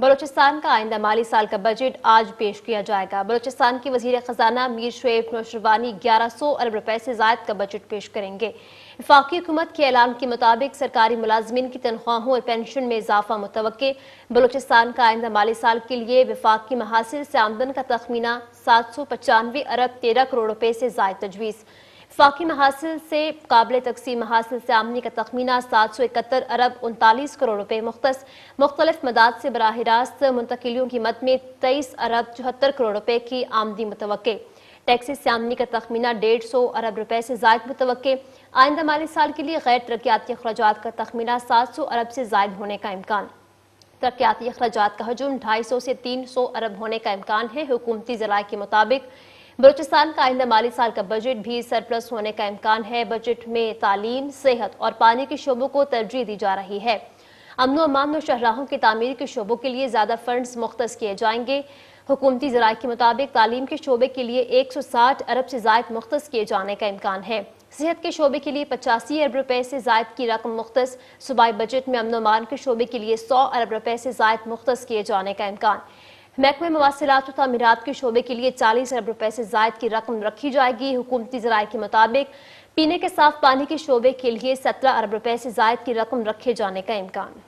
बलूचिस्तान का आइंदा माली साल का बजट आज पेश किया जाएगा। बलूचिस्तान की वजीर खजाना मीर शुएब नौशरवानी 1100 अरब रुपए से जायद का बजट पेश करेंगे। वफाकी हुकूमत के ऐलान के मुताबिक सरकारी मुलाजमीन की तनख्वाहों और पेंशन में इजाफा मुतवक्के। बलूचिस्तान का आइंदा माली साल के लिए वफाकी महासिल से आमदन का तखमीना 795 अरब 13 करोड़ रुपए से जायद तजवीज़। वफाकी महासिल से काबिल तकसीम महासिल से आमदनी का तखमीना 771 अरब 39 करोड़ रुपए मुख्तस। मुख्तलिफ मदाद से बराह रास्त मुंतकिलियों की मद में 23 अरब 74 करोड़ रुपए की आमदनी मुतवक्के। टैक्सेस से आमदनी का तखमीना 150 अरब रुपए से जायद मुतवक्के। आइंदा माली साल के लिए गैर तरक्याती अखराजात का तखमीना 700 अरब से जायद होने का इम्कान। तरक्याती अखराजात का हजम 250 से 300 अरब होने का इम्कान है। हुकूमती ज़राए के मुताबिक बलूचिस्तान का आइंदा माली साल का बजट भी सरप्लस होने का इम्कान है। बजट में तालीम, सेहत और पानी के शोबों को तरजीह दी जा रही है। अमन अमान और शहराहों की तामीर के शोबों के लिए ज्यादा फंड्स मुख्तस किए जाएंगे। हुकूमती ज़राए के मुताबिक तालीम के शोबे के लिए 160 अरब से जायद मुख्तस किए जाने का इम्कान है। सेहत के शोबे के लिए 85 अरब रुपए से जायद की रकम मुख्तस। सूबाई बजट में अमन अमान के शोबे के लिए 100 अरब रुपए से जायद मुख्तस किए जाने का इम्कान। महकमे मवासिलात और तामीरात के शोबे के लिए 40 अरब रुपए से जायद की रकम रखी जाएगी। हुकूमती ज़राए के मुताबिक पीने के साफ पानी के शोबे के लिए 17 अरब रुपए से जायद की रकम रखे जाने का इम्कान।